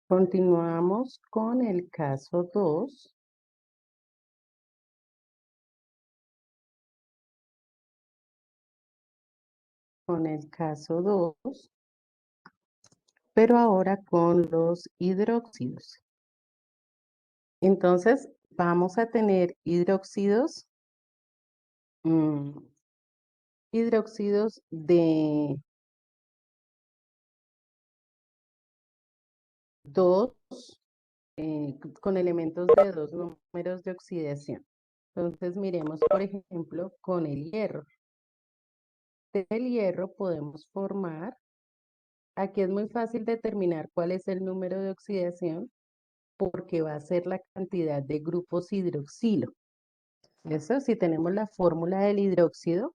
Continuamos con el caso 2. Con el caso 2, pero ahora con los hidróxidos. Entonces, vamos a tener mm, hidróxidos dos, con elementos de dos números de oxidación. Entonces, miremos, por ejemplo, con el hierro. Del hierro podemos formar, aquí es muy fácil determinar cuál es el número de oxidación, porque va a ser la cantidad de grupos hidroxilo. Eso, si tenemos la fórmula del hidróxido,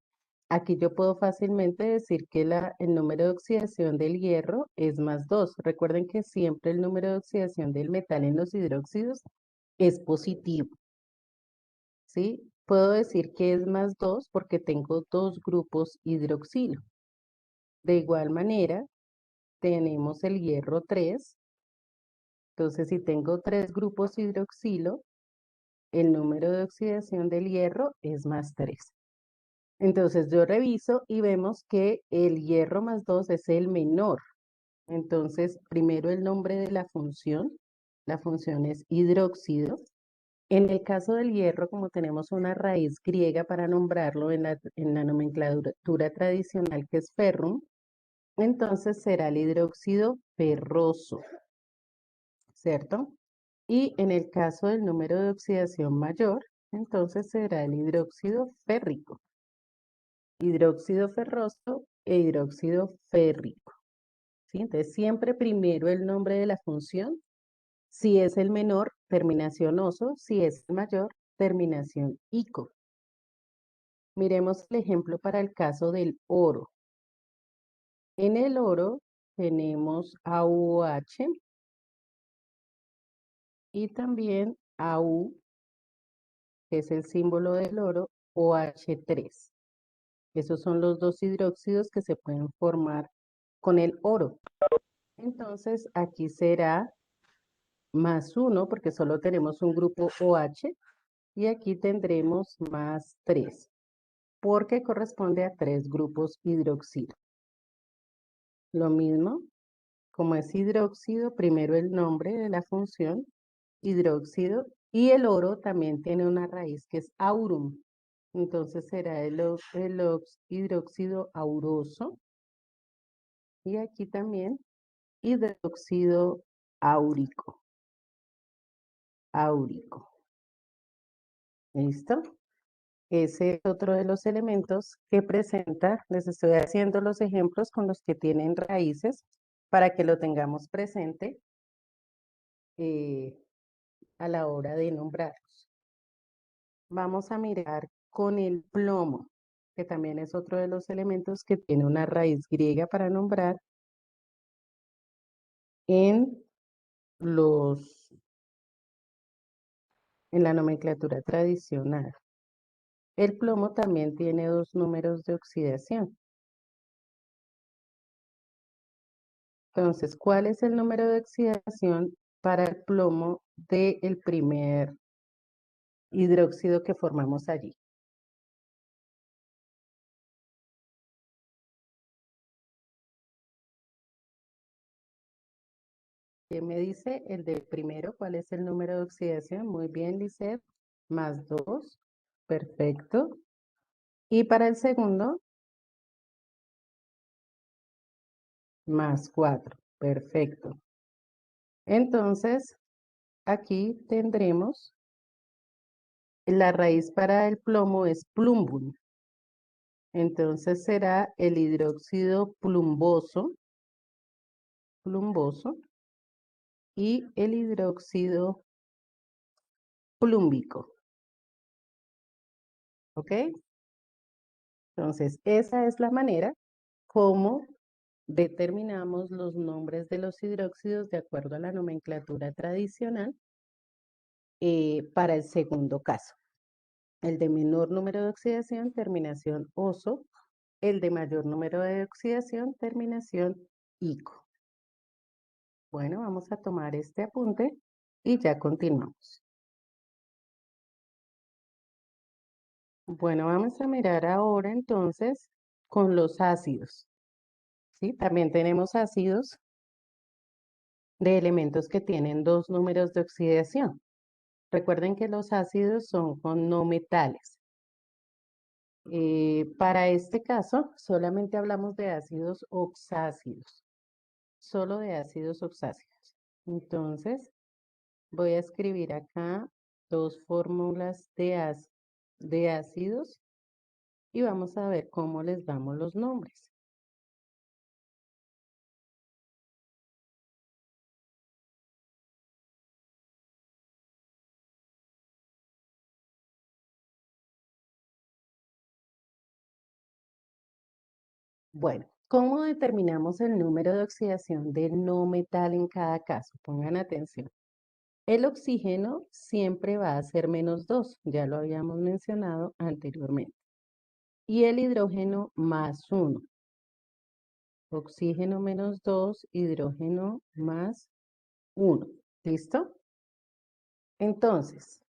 aquí yo puedo fácilmente decir que el número de oxidación del hierro es +2. Recuerden que siempre el número de oxidación del metal en los hidróxidos es positivo, ¿sí? Puedo decir que es +2 porque tengo dos grupos hidroxilo. De igual manera, tenemos el hierro 3. Entonces, si tengo tres grupos hidroxilo, el número de oxidación del hierro es +3. Entonces yo reviso y vemos que el hierro +2 es el menor. Entonces, primero el nombre de la función es hidróxido. En el caso del hierro, como tenemos una raíz griega para nombrarlo en la nomenclatura tradicional que es ferrum, entonces será el hidróxido ferroso, ¿cierto? Y en el caso del número de oxidación mayor, entonces será el hidróxido férrico, hidróxido ferroso e hidróxido férrico, ¿sí? Entonces, siempre primero el nombre de la función. Si es el menor, terminación oso. Si es el mayor, terminación ico. Miremos el ejemplo para el caso del oro. En el oro tenemos AuOH y también Au, que es el símbolo del oro, OH3. Esos son los dos hidróxidos que se pueden formar con el oro. Entonces, aquí será +1 porque solo tenemos un grupo OH y aquí tendremos +3 porque corresponde a tres grupos hidroxilo. Lo mismo, como es hidróxido, primero el nombre de la función, hidróxido, y el oro también tiene una raíz que es aurum. Entonces será el hidróxido auroso y aquí también hidróxido áurico. Áurico. ¿Listo? Ese es otro de los elementos que presenta. Les estoy haciendo los ejemplos con los que tienen raíces para que lo tengamos presente eh, a la hora de nombrarlos. Vamos a mirar con el plomo, que también es otro de los elementos que tiene una raíz griega para nombrar en en la nomenclatura tradicional. El plomo también tiene dos números de oxidación. Entonces, ¿cuál es el número de oxidación para el plomo del primer hidróxido que formamos allí? ¿Quién me dice el del primero? ¿Cuál es el número de oxidación? Muy bien, Lisset. +2. Perfecto. Y para el segundo, +4. Perfecto. Entonces, aquí tendremos la raíz para el plomo es plumbum. Entonces será el hidróxido plumboso y el hidróxido plúmbico. ¿Ok? Entonces, esa es la manera como determinamos los nombres de los hidróxidos de acuerdo a la nomenclatura tradicional para el segundo caso. El de menor número de oxidación, terminación oso. El de mayor número de oxidación, terminación ico. Bueno, vamos a tomar este apunte y ya continuamos. Bueno, vamos a mirar ahora entonces con los ácidos, ¿sí? También tenemos ácidos de elementos que tienen dos números de oxidación. Recuerden que los ácidos son con no metales. Para este caso, solamente hablamos de ácidos oxácidos, solo de ácidos oxácidos. Entonces, voy a escribir acá dos fórmulas de ácidos y vamos a ver cómo les damos los nombres. Bueno, ¿cómo determinamos el número de oxidación del no metal en cada caso? Pongan atención. El oxígeno siempre va a ser -2, ya lo habíamos mencionado anteriormente. Y el hidrógeno +1. Oxígeno -2, hidrógeno +1. ¿Listo? Entonces,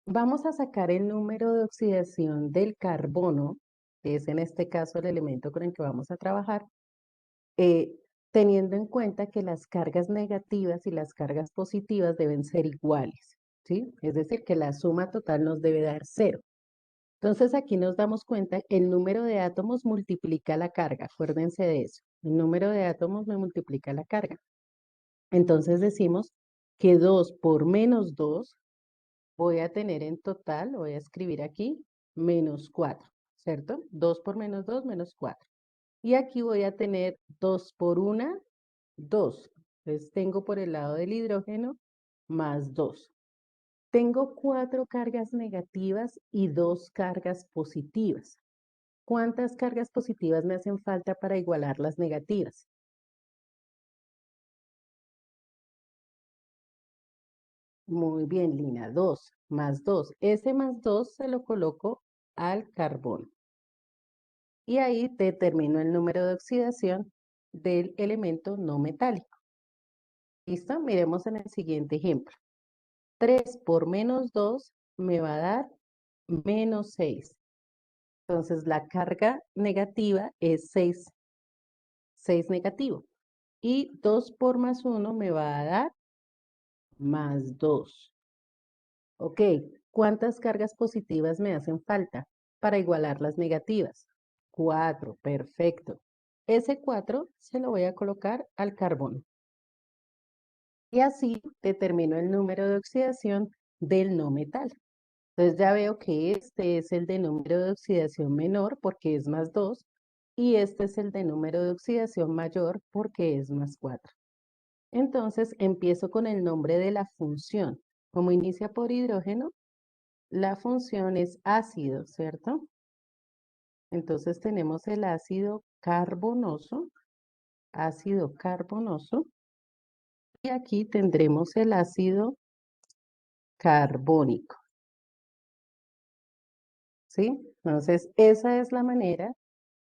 vamos a sacar el número de oxidación del carbono, que es en este caso el elemento con el que vamos a trabajar, eh, teniendo en cuenta que las cargas negativas y las cargas positivas deben ser iguales, ¿sí? Es decir, que la suma total nos debe dar 0. Entonces aquí nos damos cuenta que el número de átomos multiplica la carga, acuérdense de eso. El número de átomos me multiplica la carga. Entonces decimos que 2 por -2 voy a tener en total, voy a escribir aquí, -4, ¿cierto? 2 por -2, -4. Y aquí voy a tener 2 por 1, 2. Entonces tengo por el lado del hidrógeno +2. Tengo 4 cargas negativas y 2 cargas positivas. ¿Cuántas cargas positivas me hacen falta para igualar las negativas? Muy bien, Lina, 2 +2. Ese +2 se lo coloco al carbono. Y ahí determino el número de oxidación del elemento no metálico. ¿Listo? Miremos en el siguiente ejemplo. 3 por -2 me va a dar -6. Entonces la carga negativa es 6, 6 negativo. Y 2 por +1 me va a dar +2. Ok, ¿cuántas cargas positivas me hacen falta para igualar las negativas? 4, perfecto. Ese 4 se lo voy a colocar al carbono. Y así determino el número de oxidación del no metal. Entonces ya veo que este es el de número de oxidación menor porque es +2 y este es el de número de oxidación mayor porque es +4. Entonces empiezo con el nombre de la función. Como inicia por hidrógeno, la función es ácido, ¿cierto? Entonces tenemos el ácido carbonoso, y aquí tendremos el ácido carbónico, ¿sí? Entonces esa es la manera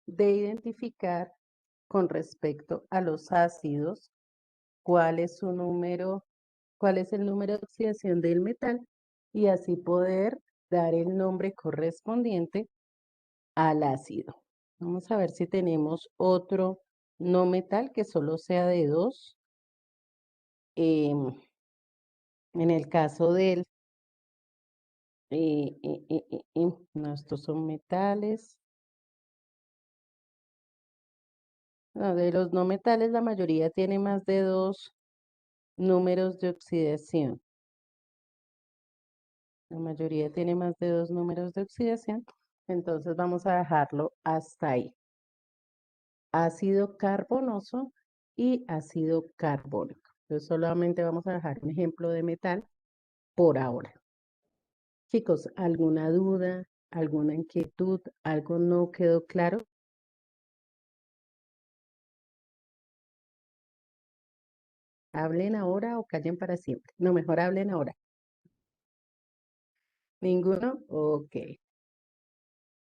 de identificar con respecto a los ácidos cuál es su número, cuál es el número de oxidación del metal y así poder dar el nombre correspondiente al ácido. Vamos a ver si tenemos otro no metal que solo sea de 2. En el caso del, no, estos son metales. No, de los no metales la mayoría tiene más de 2 números de oxidación. La mayoría tiene más de 2 números de oxidación. Entonces vamos a dejarlo hasta ahí. Ácido carbonoso y ácido carbónico. Entonces solamente vamos a dejar un ejemplo de metal por ahora. Chicos, ¿alguna duda, alguna inquietud, algo no quedó claro? Hablen ahora o callen para siempre. No, mejor hablen ahora. ¿Ninguno? Ok.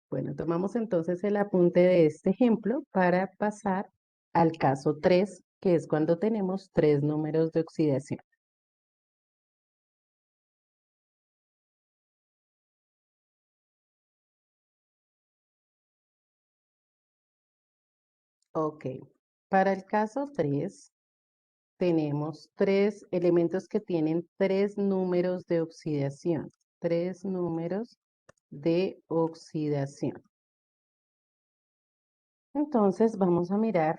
Bueno, tomamos entonces el apunte de este ejemplo para pasar al caso 3 que es cuando tenemos tres números de oxidación. Ok, para el caso 3 tenemos tres elementos que tienen tres números de oxidación. Tres números de oxidación. Entonces vamos a mirar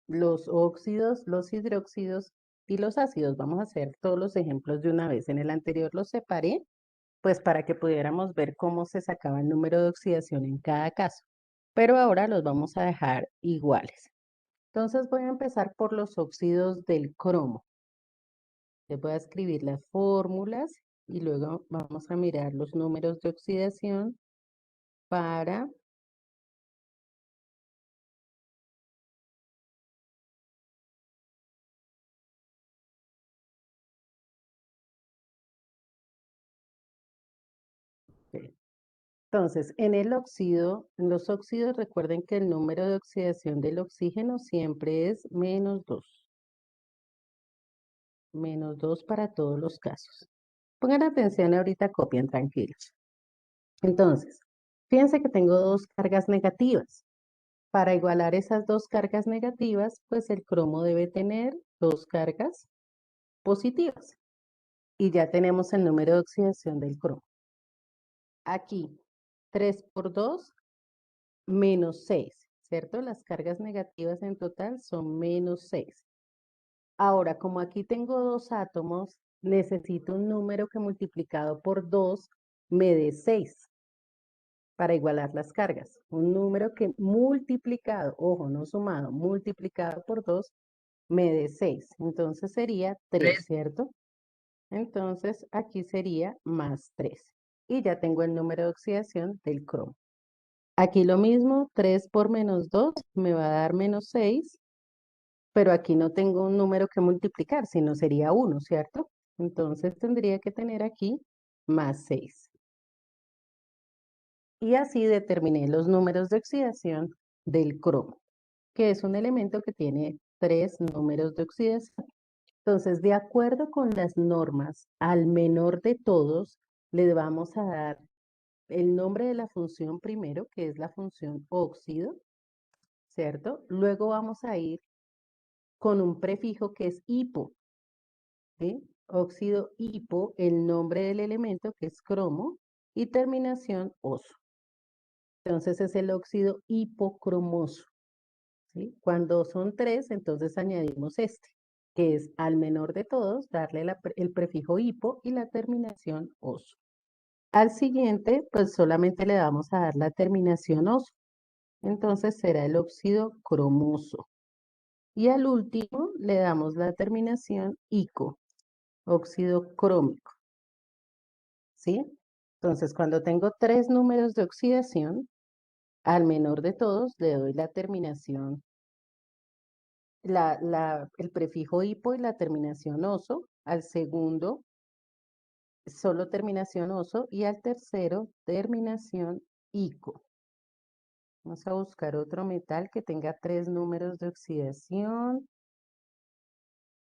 los óxidos, los hidróxidos y los ácidos. Vamos a hacer todos los ejemplos de una vez. En el anterior los separé, pues para que pudiéramos ver cómo se sacaba el número de oxidación en cada caso. Pero ahora los vamos a dejar iguales. Entonces voy a empezar por los óxidos del cromo. Les voy a escribir las fórmulas y luego vamos a mirar los números de oxidación para... Entonces, en el óxido, en los óxidos recuerden que el número de oxidación del oxígeno siempre es -2. -2 para todos los casos. Pongan atención ahorita, copien tranquilos. Entonces, fíjense que tengo dos cargas negativas. Para igualar esas dos cargas negativas, pues el cromo debe tener dos cargas positivas. Y ya tenemos el número de oxidación del cromo. Aquí, 3 por 2, -6, ¿cierto? Las cargas negativas en total son -6. Ahora, como aquí tengo dos átomos, necesito un número que multiplicado por 2 me dé 6 para igualar las cargas. Un número que multiplicado, ojo, no sumado, multiplicado por 2 me dé 6. Entonces sería 3, ¿cierto? Entonces aquí sería +3. Y ya tengo el número de oxidación del cromo. Aquí lo mismo, 3 por -2 me va a dar -6, pero aquí no tengo un número que multiplicar, sino sería 1, ¿cierto? Entonces tendría que tener aquí +6. Y así determiné los números de oxidación del cromo, que es un elemento que tiene tres números de oxidación. Entonces, de acuerdo con las normas, al menor de todos le vamos a dar el nombre de la función primero, que es la función óxido, ¿cierto? Luego vamos a ir con un prefijo que es hipo, ¿sí? Óxido hipo, el nombre del elemento que es cromo y terminación oso. Entonces es el óxido hipocromoso, ¿sí? Cuando son tres, entonces añadimos este, que es al menor de todos, darle el prefijo hipo y la terminación oso. Al siguiente, pues solamente le vamos a dar la terminación oso. Entonces será el óxido cromoso. Y al último le damos la terminación ico, óxido crómico, ¿sí? Entonces, cuando tengo tres números de oxidación, al menor de todos le doy la terminación, el prefijo hipo y la terminación oso. Al segundo, solo terminación oso. Y al tercero, terminación ico. Vamos a buscar otro metal que tenga tres números de oxidación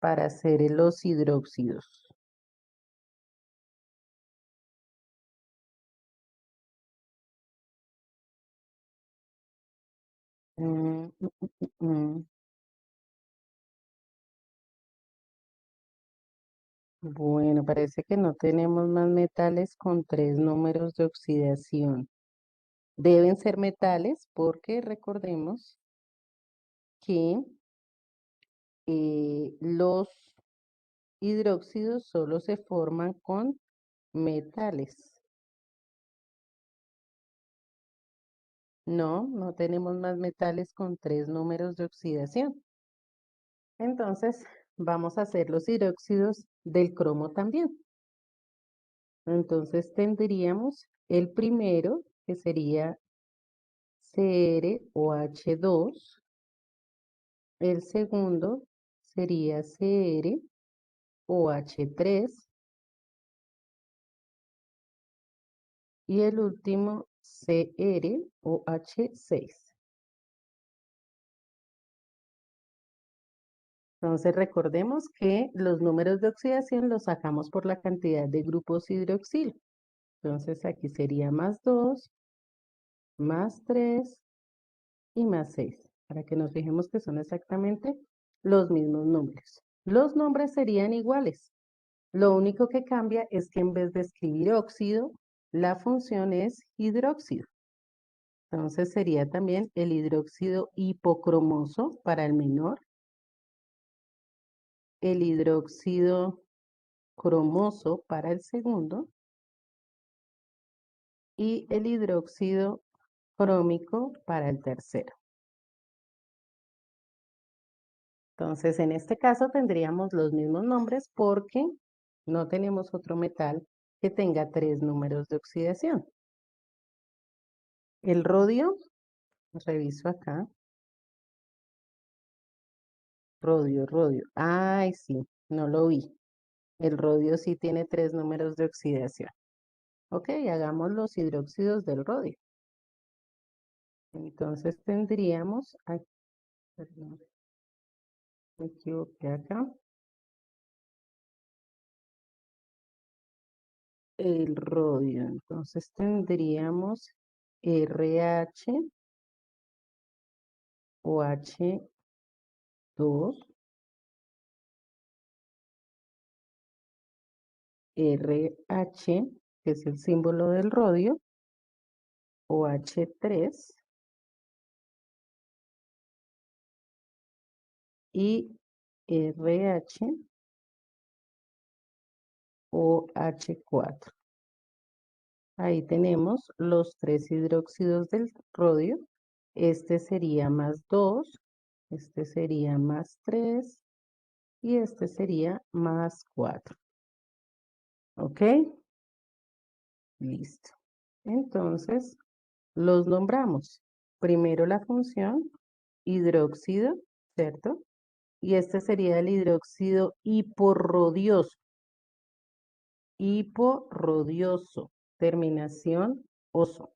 para hacer los hidróxidos. Mm, mm, mm, mm. Bueno, parece que no tenemos más metales con tres números de oxidación. Deben ser metales porque recordemos que los hidróxidos solo se forman con metales. No, no tenemos más metales con tres números de oxidación. Entonces, vamos a hacer los hidróxidos del cromo también. Entonces, tendríamos el primero, que sería CrOH2. El segundo sería CrOH3. Y el último, CrOH6. Entonces recordemos que los números de oxidación los sacamos por la cantidad de grupos hidroxilo. Entonces aquí sería más 2, más 3 y más 6, para que nos fijemos que son exactamente los mismos números. Los nombres serían iguales. Lo único que cambia es que en vez de escribir óxido, la función es hidróxido. Entonces sería también el hidróxido hipocromoso para el menor, el hidróxido cromoso para el segundo y el hidróxido crómico para el tercero. Entonces, en este caso tendríamos los mismos nombres porque no tenemos otro metal que tenga 3 números de oxidación. El rodio, reviso acá, rodio. Ay, sí, no lo vi. El rodio sí tiene 3 números de oxidación. Ok, hagamos los hidróxidos del rodio. Entonces tendríamos, ay, perdón, me equivoqué acá. El rodio. Entonces tendríamos RH o H2, RH, que es el símbolo del rodio, o H3 y RH o H4. Ahí tenemos los 3 hidróxidos del rodio. Este sería más 2, este sería más 3 y este sería más 4. ¿Ok? Listo. Entonces, los nombramos. Primero la función hidróxido, ¿cierto? Y este sería el hidróxido hiporrodioso. Hiporrodioso. Terminación oso.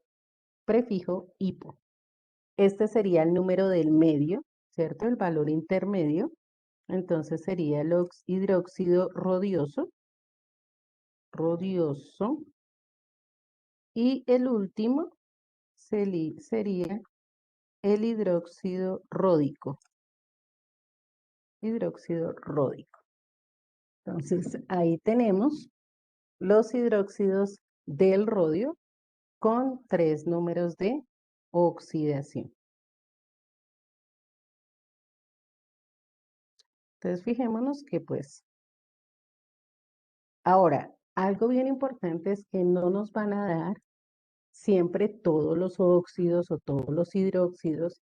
Prefijo hipo. Este sería el número del medio, ¿cierto? El valor intermedio. Entonces sería el hidróxido rodioso. Y el último sería el hidróxido ródico. Hidróxido ródico. Entonces ahí tenemos los hidróxidos del rodio con 3 números de oxidación. Entonces fijémonos que pues ahora algo bien importante es que no nos van a dar siempre todos los óxidos o todos los hidróxidos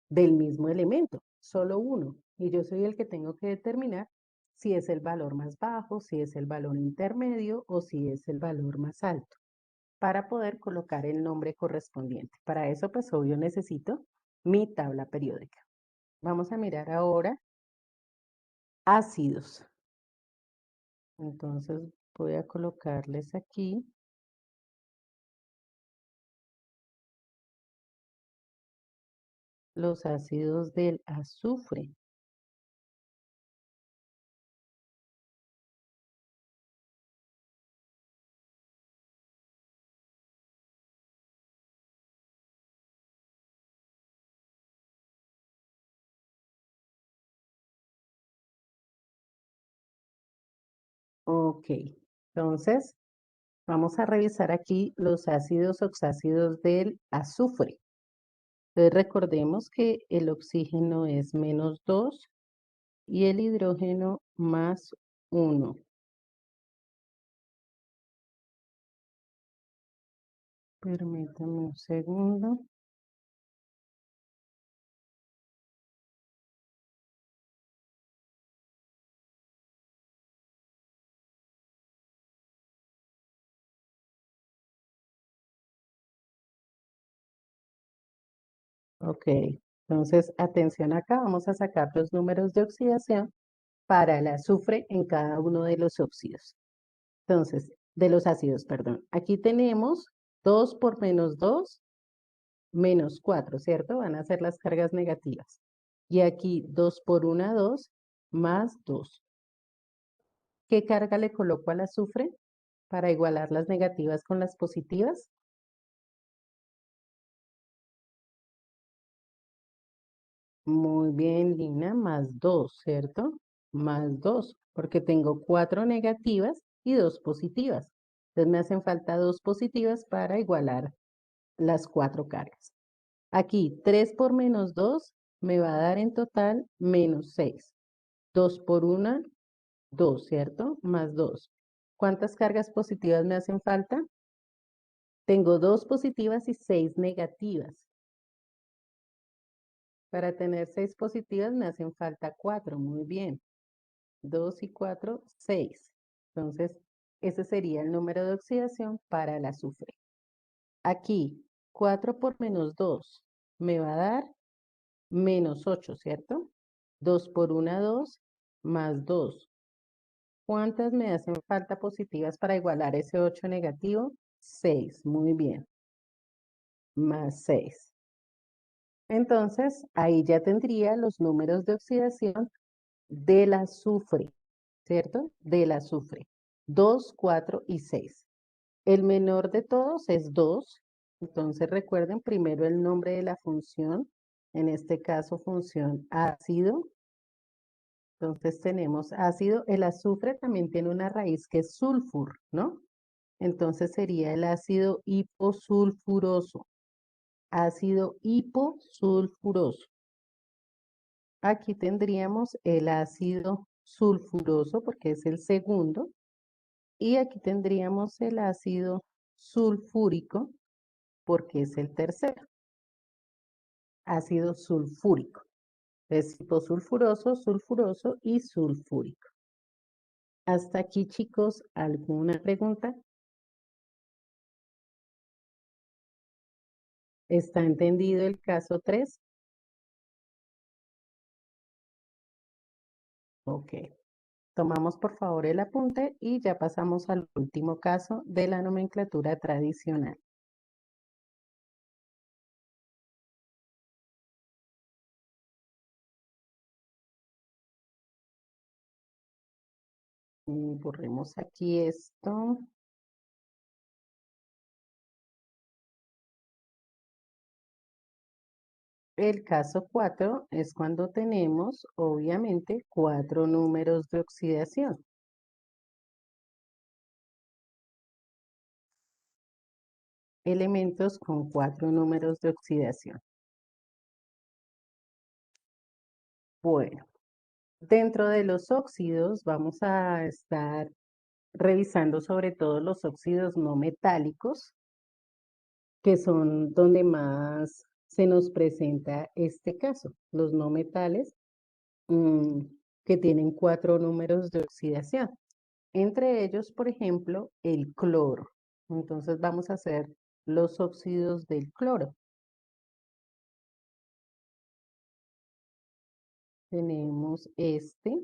del mismo elemento, solo uno. Y yo soy el que tengo que determinar si es el valor más bajo, si es el valor intermedio o si es el valor más alto, para poder colocar el nombre correspondiente. Para eso, pues obvio necesito mi tabla periódica. Vamos a mirar ahora ácidos. Entonces voy a colocarles aquí los ácidos del azufre. Ok, entonces vamos a revisar aquí los ácidos oxácidos del azufre. Entonces recordemos que el oxígeno es -2 y el hidrógeno +1. Permítame un segundo. Ok, entonces atención acá, vamos a sacar los números de oxidación para el azufre en cada uno de los óxidos. Entonces, de los ácidos, perdón. Aquí tenemos 2 por -2, -4, ¿cierto? Van a ser las cargas negativas. Y aquí 2 por 1, 2 más 2. ¿Qué carga le coloco al azufre para igualar las negativas con las positivas? Muy bien, Lina, más 2, ¿cierto? Más 2, porque tengo 4 negativas y 2 positivas. Entonces me hacen falta 2 positivas para igualar las 4 cargas. Aquí 3 por menos 2 me va a dar en total menos 6. 2 por 1, 2, ¿cierto? Más 2. ¿Cuántas cargas positivas me hacen falta? Tengo 2 positivas y 6 negativas. Para tener 6 positivas me hacen falta 4. Muy bien. 2 y 4, 6. Entonces, ese sería el número de oxidación para el azufre. Aquí, 4 por menos 2 me va a dar menos 8, ¿cierto? 2 por 1, 2, más 2. ¿Cuántas me hacen falta positivas para igualar ese 8 negativo? 6, muy bien, más 6. Entonces, ahí ya tendría los números de oxidación del azufre, ¿cierto? Del azufre. 2, 4 y 6. El menor de todos es 2. Entonces recuerden primero el nombre de la función, en este caso función ácido. Entonces tenemos ácido, el azufre también tiene una raíz que es sulfur, ¿no? Entonces sería el ácido hiposulfuroso, ácido hiposulfuroso. Aquí tendríamos el ácido sulfuroso porque es el segundo y aquí tendríamos el ácido sulfúrico porque es el tercero, ácido sulfúrico. Es hiposulfuroso, sulfuroso y sulfúrico. Hasta aquí, chicos, ¿alguna pregunta? ¿Está entendido el caso 3? Ok. Tomamos por favor el apunte y ya pasamos al último caso de la nomenclatura tradicional. Borremos aquí esto. El caso 4 es cuando tenemos, obviamente, 4 números de oxidación. Elementos con 4 números de oxidación. Bueno, dentro de los óxidos vamos a estar revisando sobre todo los óxidos no metálicos, que son donde más se nos presenta este caso, los no metales mm, que tienen 4 números de oxidación. Entre ellos, por ejemplo, el cloro. Entonces vamos a hacer los óxidos del cloro. Tenemos este,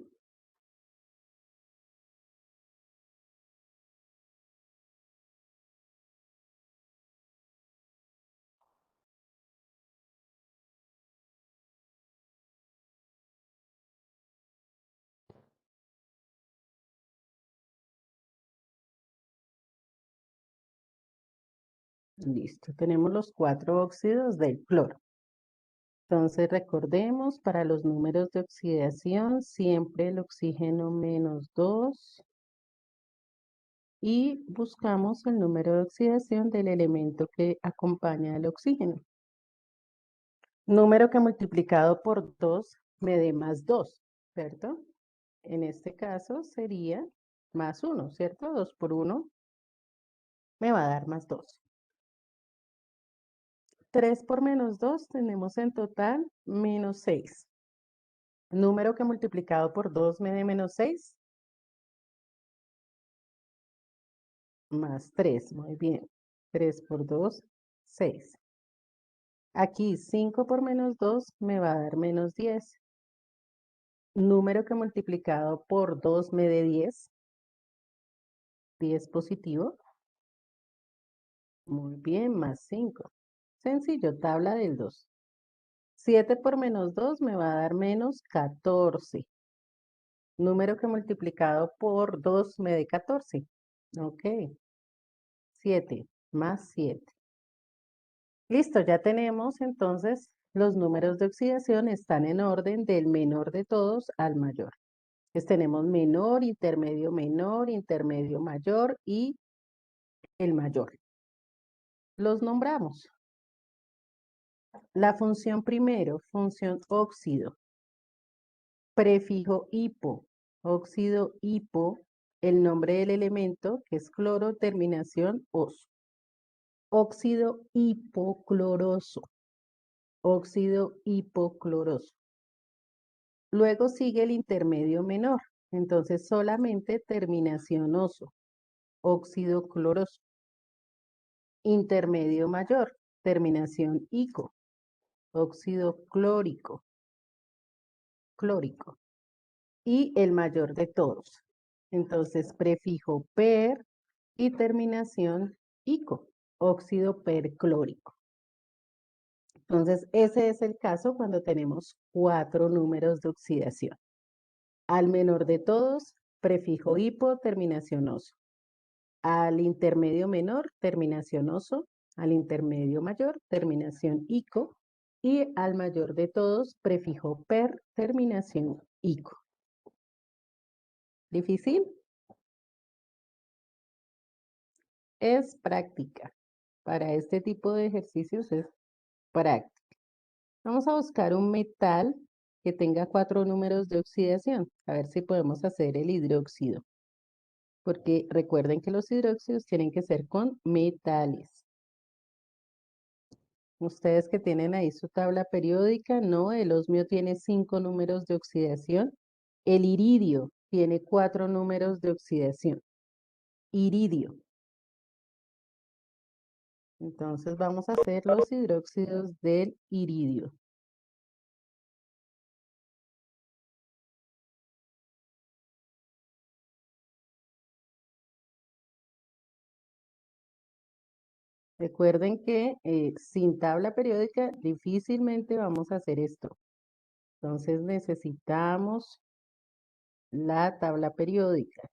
listo. Tenemos los 4 óxidos del cloro. Entonces recordemos, para los números de oxidación, siempre el oxígeno menos 2 y buscamos el número de oxidación del elemento que acompaña al oxígeno. Número que multiplicado por 2 me dé más 2, ¿cierto? En este caso sería más 1, ¿cierto? 2 por 1 me va a dar más 2. 3 por menos 2 tenemos en total menos 6. Número que multiplicado por 2 me dé menos 6, más 3, muy bien. 3 por 2, 6. Aquí 5 por menos 2 me va a dar menos 10. Número que multiplicado por 2 me dé 10. 10 positivo. Muy bien, más 5. Sencillo, tabla del 2. 7 por menos 2 me va a dar menos 14. Número que multiplicado por 2 me dé 14. Ok, 7 más 7. Listo, ya tenemos entonces los números de oxidación están en orden del menor de todos al mayor. Entonces tenemos menor, intermedio mayor y el mayor. Los nombramos. La función primero, función óxido, prefijo hipo, óxido hipo, el nombre del elemento que es cloro, terminación oso. Óxido hipocloroso, óxido hipocloroso. Luego sigue el intermedio menor, entonces solamente terminación oso, óxido cloroso. Intermedio mayor, terminación ico, óxido clórico, clórico. Y el mayor de todos. Entonces, prefijo per y terminación ico, óxido perclórico. Entonces, ese es el caso cuando tenemos 4 números de oxidación. Al menor de todos, prefijo hipo, terminación oso. Al intermedio menor, terminación oso. Al intermedio mayor, terminación ico. Y al mayor de todos, prefijo per, terminación ico. ¿Difícil? Es práctica. Para este tipo de ejercicios es práctica. Vamos a buscar un metal que tenga 4 números de oxidación. A ver si podemos hacer el hidróxido. Porque recuerden que los hidróxidos tienen que ser con metales. Ustedes que tienen ahí su tabla periódica, no, el osmio tiene 5 números de oxidación. El iridio tiene 4 números de oxidación. Iridio. Entonces vamos a hacer los hidróxidos del iridio. Recuerden que sin tabla periódica difícilmente vamos a hacer esto. Entonces necesitamos la tabla periódica.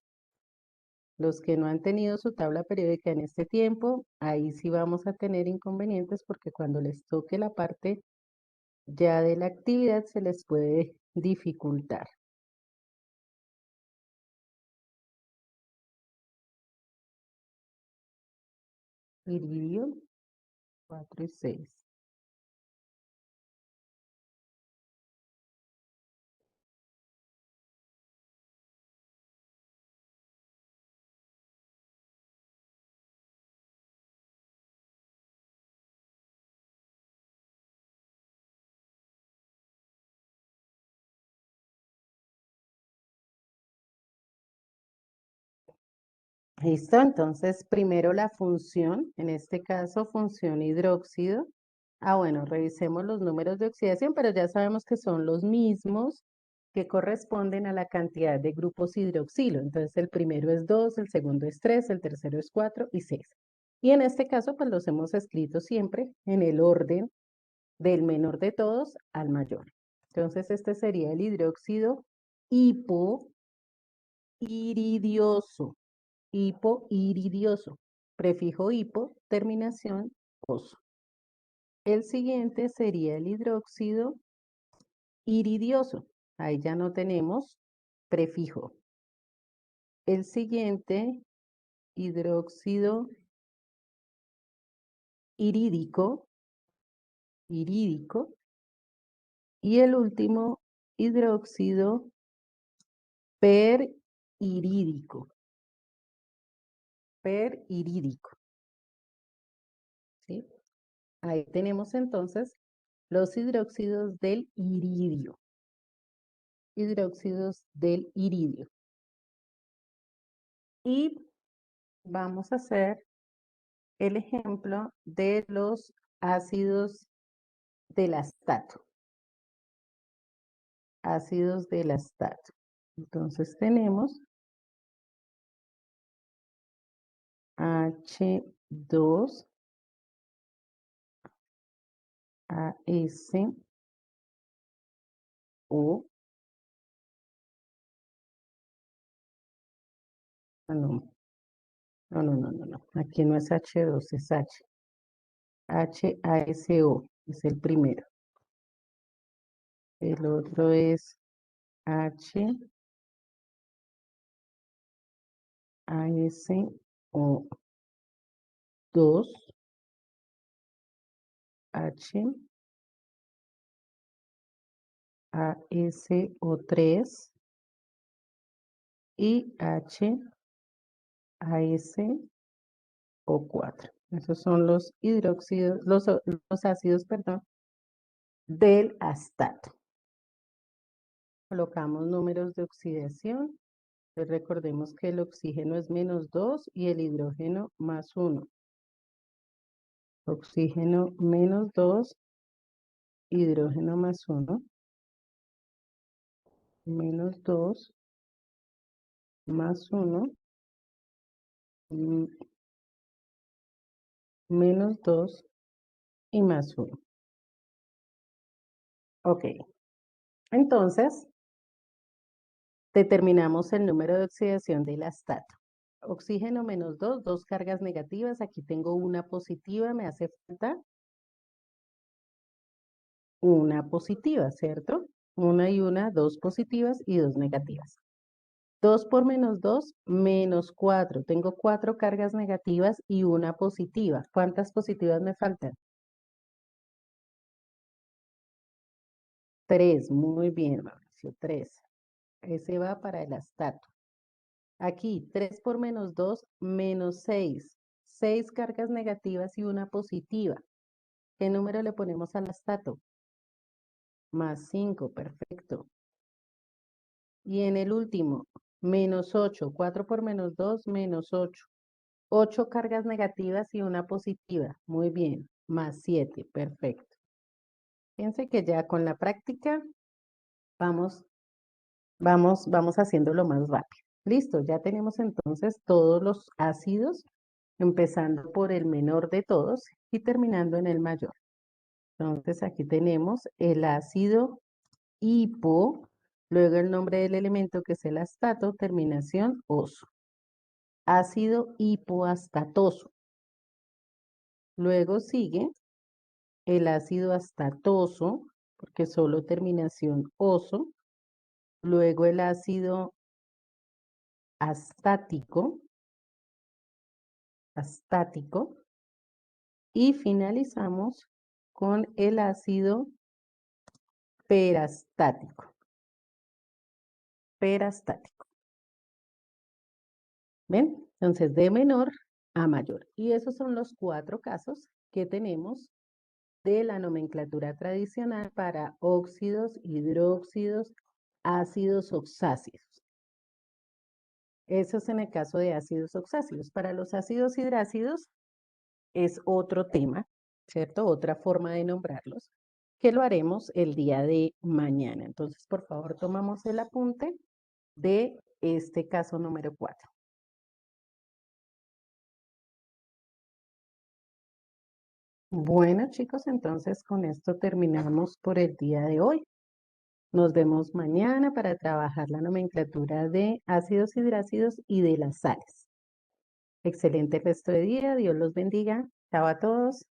Los que no han tenido su tabla periódica en este tiempo, ahí sí vamos a tener inconvenientes porque cuando les toque la parte ya de la actividad se les puede dificultar. Iridio 4 y 6. Listo, entonces primero la función, en este caso función hidróxido. Bueno, revisemos los números de oxidación, pero ya sabemos que son los mismos que corresponden a la cantidad de grupos hidroxilo. Entonces el primero es 2, el segundo es 3, el tercero es 4 y 6. Y en este caso, pues los hemos escrito siempre en el orden del menor de todos al mayor. Entonces este sería el hidróxido hipoiridioso. Hipoiridioso. Prefijo hipo, terminación oso. El siguiente sería el hidróxido iridioso. Ahí ya no tenemos prefijo. El siguiente, hidróxido irídico, irídico. Y el último, hidróxido perirídico, perirídico. ¿Sí? Ahí tenemos entonces los hidróxidos del iridio. Hidróxidos del iridio. Y vamos a hacer el ejemplo de los ácidos del astato. Ácidos del astato. Entonces tenemos H2, AS, O, no, no. Aquí no es H2, es H. HASO es el primero. El otro es HASO2, HASO3 y HASO4. Esos son los hidróxidos, los ácidos, perdón, del astato. Colocamos números de oxidación. Entonces recordemos que el oxígeno es -2 y el hidrógeno +1. Oxígeno -2, hidrógeno +1, -2, +1, -2 y +1. Ok, entonces determinamos el número de oxidación del astato. Oxígeno -2, dos cargas negativas. Aquí tengo una positiva, me hace falta una positiva, ¿cierto? Una y una, dos positivas y dos negativas. 2 por -2, -4. Tengo 4 cargas negativas y una positiva. ¿Cuántas positivas me faltan? 3. Muy bien, Mauricio, 3. Ese va para el astato. Aquí, 3 por -2, -6. 6 cargas negativas y una positiva. ¿Qué número le ponemos al astato? +5, perfecto. Y en el último, -8. 4 por -2, -8. 8 cargas negativas y una positiva. Muy bien. +7, perfecto. Fíjense que ya con la práctica vamos, vamos haciéndolo más rápido. Listo, ya tenemos entonces todos los ácidos, empezando por el menor de todos y terminando en el mayor. Entonces aquí tenemos el ácido hipo, luego el nombre del elemento que es el astato, terminación oso. Ácido hipoastatoso. Luego sigue el ácido astatoso, porque solo terminación oso. Luego el ácido astático, y finalizamos con el ácido perastático. ¿Ven? Entonces, de menor a mayor. Y esos son los 4 casos que tenemos de la nomenclatura tradicional para óxidos, hidróxidos, ácidos oxáceos. Eso es en el caso de ácidos oxáceos. Para los ácidos hidrácidos es otro tema, ¿cierto? Otra forma de nombrarlos, que lo haremos el día de mañana. Entonces, por favor, tomamos el apunte de este caso número 4. Bueno, chicos, entonces con esto terminamos por el día de hoy. Nos vemos mañana para trabajar la nomenclatura de ácidos hidrácidos y de las sales. Excelente resto de día. Dios los bendiga. Chao a todos.